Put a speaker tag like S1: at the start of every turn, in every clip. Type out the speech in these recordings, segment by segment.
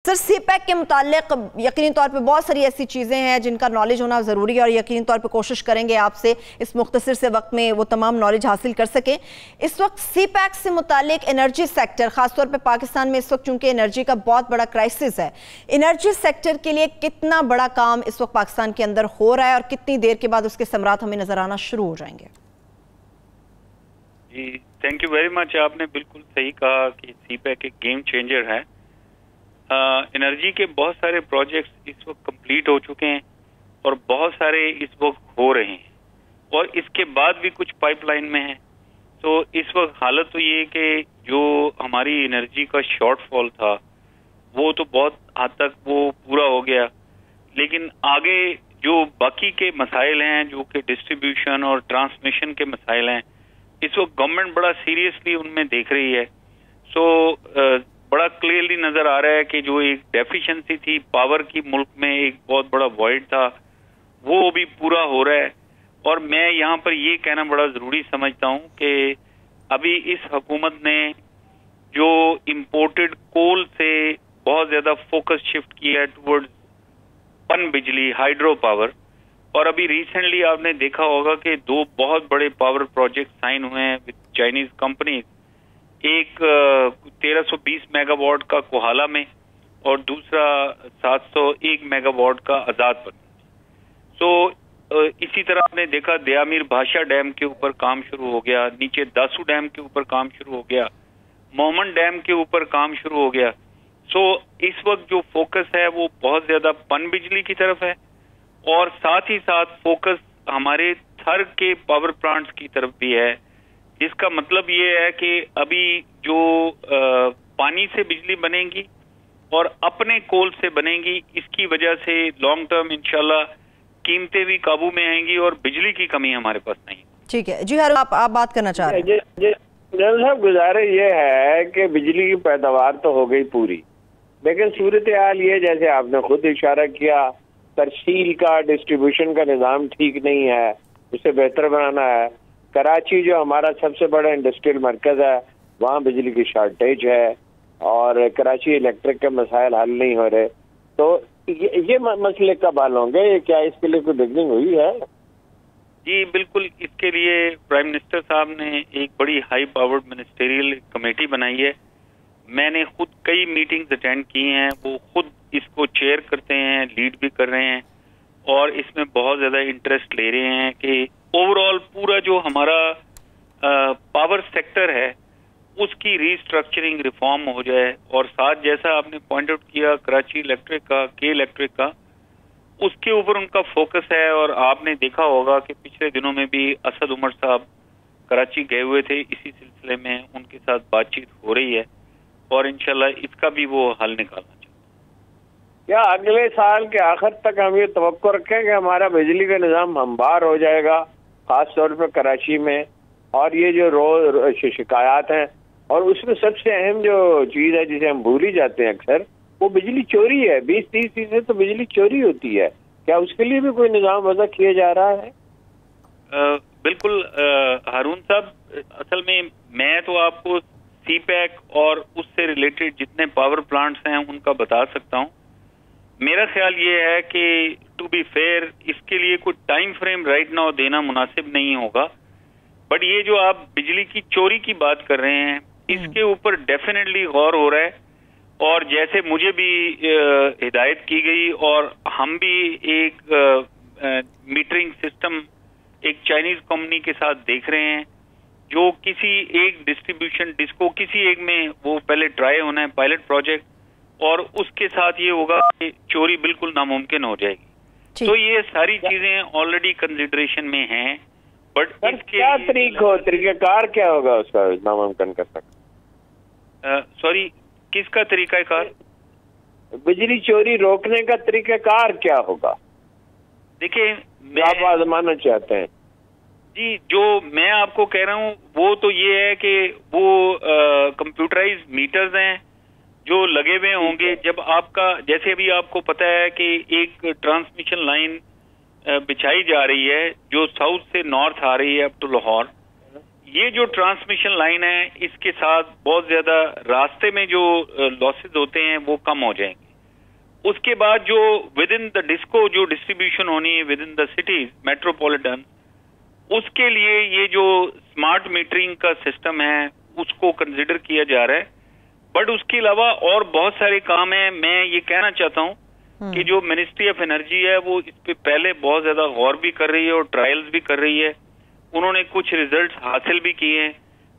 S1: سر سی pack کے متعلق یقینی طور پہ بہت ساری ایسی چیزیں ہیں جن کا نالج ہونا ضروری ہے، اور یقینی طور پہ کوشش کریں گے آپ سے اس مختصر سے وقت میں وہ تمام نالج حاصل کر سکیں۔ اس وقت سی پیک سے متعلق انرجی سیکٹر، خاص طور پہ پاکستان میں اس وقت چونکہ انرجی کا بہت بڑا کرائسس ہے، انرجی سیکٹر کے لیے کتنا بڑا کام اس وقت پاکستان کے اندر ہو رہا ہے اور کتنی دیر کے بعد اس کے ثمرات ہمیں نظر آنا شروع ہو جائیں گے؟
S2: جی تھینک یو ویری مچ، آپ نے بالکل صحیح کہا کہ سی پیک ایک گیم چینجر ہے۔ انرجی کے بہت سارے پروجیکٹس اس وقت کمپلیٹ ہو چکے ہیں اور بہت سارے اس وقت ہو رہے ہیں، اور اس کے بعد بھی کچھ پائپ لائن میں ہیں۔ تو اس وقت حالت تو یہ کہ جو ہماری انرجی کا شارٹ فال تھا وہ تو بہت حد تک وہ پورا ہو گیا، لیکن آگے جو باقی کے مسائل ہیں جو کہ ڈسٹریبیوشن اور ٹرانسمیشن کے مسائل ہیں، اس وقت گورنمنٹ بڑا سیریسلی ان میں دیکھ رہی ہے۔ سو بڑا کلیئرلی نظر آ رہا ہے کہ جو ایک ڈیفیشنسی تھی پاور کی ملک میں، ایک بہت بڑا وائڈ تھا، وہ بھی پورا ہو رہا ہے۔ اور میں یہاں پر یہ کہنا بڑا ضروری سمجھتا ہوں کہ ابھی اس حکومت نے جو امپورٹڈ کول سے بہت زیادہ فوکس شفٹ کیا ہے ٹورڈ پن بجلی، ہائیڈرو پاور، اور ابھی ریسنٹلی آپ نے دیکھا ہوگا کہ 2 بہت بڑے پاور پروجیکٹ سائن ہوئے ہیں وتھ چائنیز کمپنیز، ایک 1320 میگا واٹ کا کوہالہ میں اور دوسرا 701 میگا واٹ کا آزاد پر۔ سو اسی طرح آپ نے دیکھا دیامیر بھاشا ڈیم کے اوپر کام شروع ہو گیا، نیچے داسو ڈیم کے اوپر کام شروع ہو گیا، مومن ڈیم کے اوپر کام شروع ہو گیا۔ سو اس وقت جو فوکس ہے وہ بہت زیادہ پن بجلی کی طرف ہے، اور ساتھ ہی ساتھ فوکس ہمارے تھر کے پاور پلانٹس کی طرف بھی ہے، جس کا مطلب یہ ہے کہ ابھی جو پانی سے بجلی بنے گی اور اپنے کول سے بنے گی، اس کی وجہ سے لانگ ٹرم انشاءاللہ قیمتیں بھی قابو میں آئیں گی اور بجلی کی کمی ہمارے پاس نہیں۔
S1: ٹھیک ہے جی، آپ بات کرنا چاہ رہے ہیں؟
S3: جنرل صاحب گزارش یہ ہے کہ بجلی کی پیداوار تو ہو گئی پوری، لیکن صورتحال یہ جیسے آپ نے خود اشارہ کیا، ترسیل کا ڈسٹریبیوشن کا نظام ٹھیک نہیں ہے، اسے بہتر بنانا ہے۔ کراچی جو ہمارا سب سے بڑا انڈسٹریل مرکز ہے، وہاں بجلی کی شارٹیج ہے اور کراچی الیکٹرک کے مسائل حل نہیں ہو رہے، تو یہ مسئلے کب حل ہوں گے؟ کیا اس کے لیے کوئی بگننگ ہوئی ہے؟
S2: جی بالکل، اس کے لیے پرائم منسٹر صاحب نے ایک بڑی ہائی پاورڈ منسٹریل کمیٹی بنائی ہے۔ میں نے خود کئی میٹنگز اٹینڈ کی ہیں، وہ خود اس کو چیئر کرتے ہیں، لیڈ بھی کر رہے ہیں، اور اس میں بہت زیادہ انٹرسٹ لے رہے ہیں کہ اوور آل پورا جو ہمارا پاور سیکٹر ہے اس کی ری اسٹرکچرنگ ریفارم ہو جائے، اور ساتھ جیسا آپ نے پوائنٹ آؤٹ کیا کراچی الیکٹرک کا، کے الیکٹرک کا، اس کے اوپر ان کا فوکس ہے۔ اور آپ نے دیکھا ہوگا کہ پچھلے دنوں میں بھی اسد عمر صاحب کراچی گئے ہوئے تھے، اسی سلسلے میں ان کے ساتھ بات چیت ہو رہی ہے، اور انشاءاللہ اس کا بھی وہ حل نکالنا چاہتے ہیں۔
S3: کیا اگلے سال کے آخر تک ہم یہ توقع رکھیں کہ ہمارا بجلی کا نظام ہموار ہو جائے گا، خاص طور پہ کراچی میں؟ اور یہ جو روز شکایات ہیں، اور اس میں سب سے اہم جو چیز ہے جسے ہم بھول ہی جاتے ہیں اکثر، وہ بجلی چوری ہے۔ 20-30% تو بجلی چوری ہوتی ہے، کیا اس کے لیے بھی کوئی نظام وضع کیا جا رہا ہے؟
S2: بالکل ہارون صاحب، اصل میں تو آپ کو سی پیک اور اس سے ریلیٹڈ جتنے پاور پلانٹس ہیں ان کا بتا سکتا ہوں۔ میرا خیال یہ ہے کہ ٹو بی فیئر اس کے لیے کوئی ٹائم فریم رائٹ ناؤ دینا مناسب نہیں ہوگا، بٹ یہ جو آپ بجلی کی چوری کی بات کر رہے ہیں اس کے اوپر ڈیفینیٹلی غور ہو رہا ہے، اور جیسے مجھے بھی ہدایت کی گئی، اور ہم بھی ایک میٹرنگ سسٹم ایک چائنیز کمپنی کے ساتھ دیکھ رہے ہیں، جو کسی ایک ڈسٹریبیوشن ڈسکو کسی ایک میں وہ پہلے ٹرائی ہونا ہے پائلٹ پروجیکٹ، اور اس کے ساتھ یہ ہوگا کہ چوری بالکل ناممکن ہو جائے گی۔ تو یہ ساری چیزیں آلریڈی کنسیڈریشن میں ہیں، بٹ اس کے
S3: کیا طریقہ کار کیا ہوگا اس کا ناممکن کر سکتا؟
S2: سوری، کس کا طریقہ کار؟
S3: بجلی چوری روکنے کا طریقہ کار کیا ہوگا؟
S2: دیکھیں،
S3: آپ آزمانا چاہتے ہیں؟
S2: جی، جو میں آپ کو کہہ رہا ہوں وہ تو یہ ہے کہ وہ کمپیوٹرائز میٹرز ہیں جو لگے ہوئے ہوں گے۔ جب آپ کا، جیسے ابھی آپ کو پتا ہے کہ ایک ٹرانسمیشن لائن بچھائی جا رہی ہے جو ساؤتھ سے نارتھ آ رہی ہے اپ ٹو لاہور، یہ جو ٹرانسمیشن لائن ہے اس کے ساتھ بہت زیادہ راستے میں جو لاسز ہوتے ہیں وہ کم ہو جائیں گے۔ اس کے بعد جو ود ان دا ڈسکو جو ڈسٹریبیوشن ہونی ہے within the cities metropolitan, اس کے لیے یہ جو اسمارٹ میٹرنگ کا سسٹم ہے اس کو کنسیڈر کیا جا رہا ہے. بٹ اس کے علاوہ اور بہت سارے کام ہیں. میں یہ کہنا چاہتا ہوں کہ جو منسٹری آف انرجی ہے وہ اس پہ پہلے بہت زیادہ غور بھی کر رہی ہے اور ٹرائلز بھی کر رہی ہے. انہوں نے کچھ ریزلٹس حاصل بھی کیے ہیں.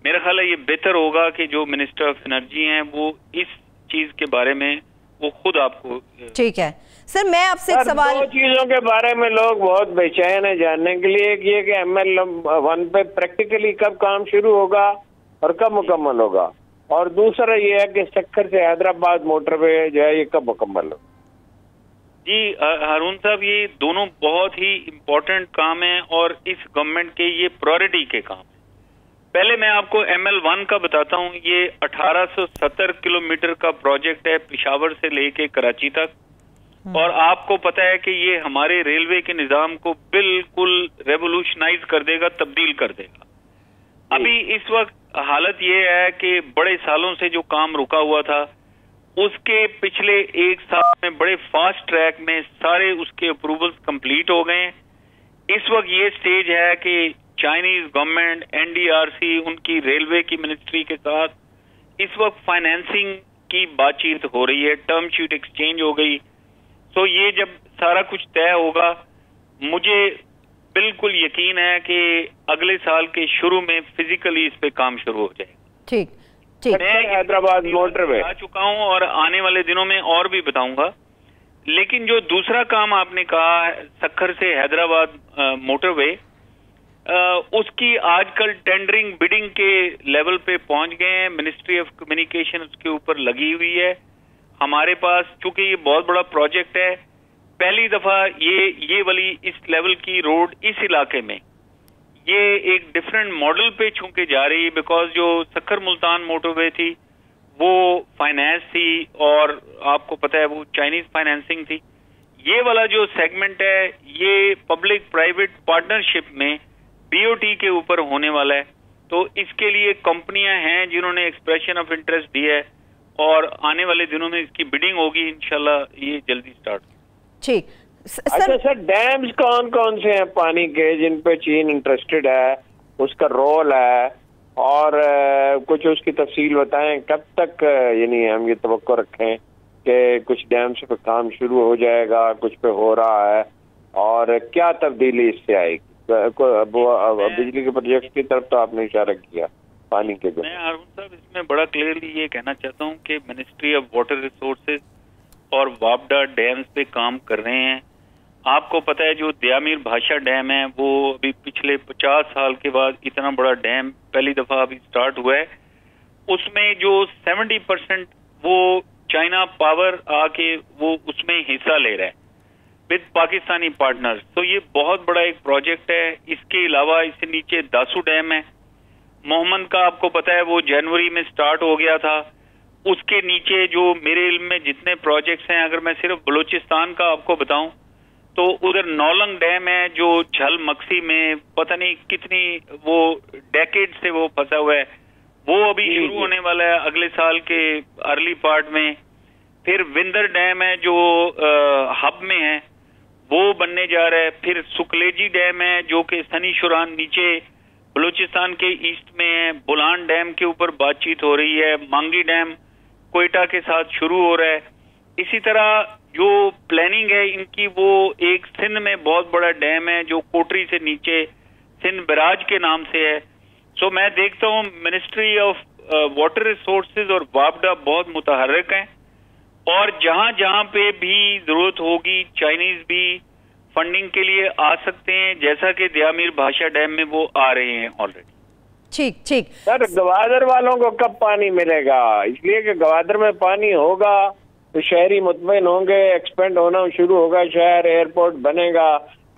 S2: میرا خیال ہے یہ بہتر ہوگا کہ جو منسٹر آف انرجی ہیں وہ اس چیز کے بارے میں وہ خود آپ کو.
S1: ٹھیک ہے سر، میں آپ سے ایک سوال.
S3: دو چیزوں کے بارے میں لوگ بہت بے چین ہیں جاننے کے لیے. ایک یہ کہ ML1 پہ پریکٹیکلی کب کام شروع ہوگا اور کب مکمل ہوگا، اور دوسرا یہ ہے کہ سکھر سے حیدرآباد موٹر وے جو ہے یہ کب مکمل ہوگا.
S2: جی ہارون صاحب، یہ دونوں بہت ہی امپورٹنٹ کام ہیں اور اس گورنمنٹ کے یہ پرائورٹی کے کام ہیں. پہلے میں آپ کو ML1 کا بتاتا ہوں. یہ 1870 کلومیٹر کا پروجیکٹ ہے پشاور سے لے کے کراچی تک، اور آپ کو پتا ہے کہ یہ ہمارے ریلوے کے نظام کو بالکل ریولوشنائز کر دے گا، تبدیل کر دے گا. ابھی اس وقت حالت یہ ہے کہ بڑے سالوں سے جو کام رکا ہوا تھا اس کے پچھلے ایک سال میں بڑے فاسٹ ٹریک میں سارے اس کے اپروولز کمپلیٹ ہو گئے ہیں. اس وقت یہ سٹیج ہے کہ چائنیز گورنمنٹ NDRC ان کی ریلوے کی منسٹری کے ساتھ اس وقت فائنینسنگ کی بات چیت ہو رہی ہے، ٹرم شیٹ ایکسچینج ہو گئی. سو یہ جب سارا کچھ طے ہوگا مجھے بالکل یقین ہے کہ اگلے سال کے شروع میں فزیکلی اس پہ کام شروع ہو جائے.
S1: ٹھیک ٹھیک.
S3: میں حیدرآباد موٹر وے
S2: آ چکا ہوں اور آنے والے دنوں میں اور بھی بتاؤں گا. لیکن جو دوسرا کام آپ نے کہا سکھر سے حیدرآباد موٹر وے، اس کی آج کل ٹینڈرنگ بڈنگ کے لیول پہ پہنچ گئے ہیں. منسٹری آف کمیونیکیشن اس کے اوپر لگی ہوئی ہے. ہمارے پاس چونکہ یہ بہت بڑا پروجیکٹ ہے، پہلی دفعہ یہ والی اس لیول کی روڈ اس علاقے میں یہ ایک ڈفرینٹ ماڈل پہ چونکہ جا رہی ہے، بیکاز جو سکھر ملتان موٹر وے تھی وہ فائنانس تھی اور آپ کو پتہ ہے وہ چائنیز فائنینسنگ تھی. یہ والا جو سیگمنٹ ہے یہ پبلک پرائیویٹ پارٹنرشپ میں BOT کے اوپر ہونے والا ہے. تو اس کے لیے کمپنیاں ہیں جنہوں نے ایکسپریشن آف انٹرسٹ دی ہے اور آنے والے دنوں میں اس کی بڈنگ ہوگی. انشاءاللہ یہ جلدی سٹارٹ.
S1: ٹھیک.
S3: اچھا سر، ڈیمز کون کون سے ہیں پانی کے جن پہ چین انٹرسٹڈ ہے، اس کا رول ہے، اور کچھ اس کی تفصیل بتائیں. کب تک یعنی ہم یہ توقع رکھیں کہ کچھ ڈیمز پہ کام شروع ہو جائے گا، کچھ پہ ہو رہا ہے، اور کیا تبدیلی اس سے آئے گی؟ بجلی کے پروجیکٹ کی طرف تو آپ نے اشارہ کیا پانی کے.
S2: میں ہارون صاحب اس میں بڑا کلیئرلی یہ کہنا چاہتا ہوں کہ منسٹری آف واٹر ریسورسز اور وابڈا ڈیمز پہ کام کر رہے ہیں. آپ کو پتا ہے جو دیامیر بھاشا ڈیم ہے وہ ابھی پچھلے 50 سال کے بعد اتنا بڑا ڈیم پہلی دفعہ ابھی سٹارٹ ہوا ہے. اس میں جو 70% وہ چائنا پاور آ کے وہ اس میں حصہ لے رہا ہے ود پاکستانی پارٹنرز. تو یہ بہت بڑا ایک پروجیکٹ ہے. اس کے علاوہ اس سے نیچے داسو ڈیم ہے محمد کا، آپ کو پتا ہے وہ جنوری میں سٹارٹ ہو گیا تھا. اس کے نیچے جو میرے علم میں جتنے پروجیکٹس ہیں، اگر میں صرف بلوچستان کا آپ کو بتاؤں تو ادھر نولنگ ڈیم ہے جو جھل مکسی میں پتہ نہیں کتنی وہ ڈیکیڈ سے وہ پھنسا ہوا ہے، وہ ابھی شروع ہونے والا ہے اگلے سال کے ارلی پارٹ میں. پھر وندر ڈیم ہے جو ہب میں ہے، وہ بننے جا رہا ہے. پھر سکلیجی ڈیم ہے جو کہ سنی شوران نیچے بلوچستان کے ایسٹ میں ہے. بولان ڈیم کے اوپر بات چیت ہو رہی ہے. مانگی ڈیم کوئٹہ کے ساتھ شروع ہو رہا ہے. اسی طرح جو پلاننگ ہے ان کی، وہ ایک سندھ میں بہت بڑا ڈیم ہے جو کوٹری سے نیچے سندھ براج کے نام سے ہے. سو میں دیکھتا ہوں منسٹری آف واٹر ریسورسز اور وابڈا بہت متحرک ہیں، اور جہاں جہاں پہ بھی ضرورت ہوگی چائنیز بھی فنڈنگ کے لیے آ سکتے ہیں، جیسا کہ دیامیر بھاشا ڈیم میں وہ آ رہے ہیں آلریڈی.
S1: ٹھیک ٹھیک.
S3: سر گوادر والوں کو کب پانی ملے گا؟ اس لیے کہ گوادر میں پانی ہوگا تو شہری مطمئن ہوں گے، ایکسپینڈ ہونا شروع ہوگا شہر، ایئرپورٹ بنے گا.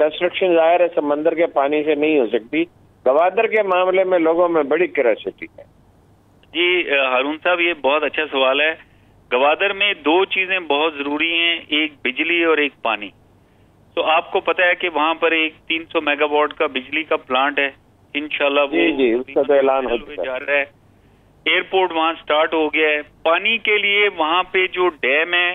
S3: کنسٹرکشن ظاہر ہے سمندر کے پانی سے نہیں ہو سکتی. گوادر کے معاملے میں لوگوں میں بڑی کیوریوسٹی ہے.
S2: جی ہارون صاحب، یہ بہت اچھا سوال ہے. گوادر میں دو چیزیں بہت ضروری ہیں، ایک بجلی اور ایک پانی. تو آپ کو پتا ہے کہ وہاں پر ایک 300 میگا واٹ کا بجلی کا پلانٹ ہے. انشاءاللہ وہ
S3: اس کا تو اعلان ہو
S2: جا رہا ہے. ایئرپورٹ وہاں سٹارٹ ہو گیا ہے. پانی کے لیے وہاں پہ جو ڈیم ہے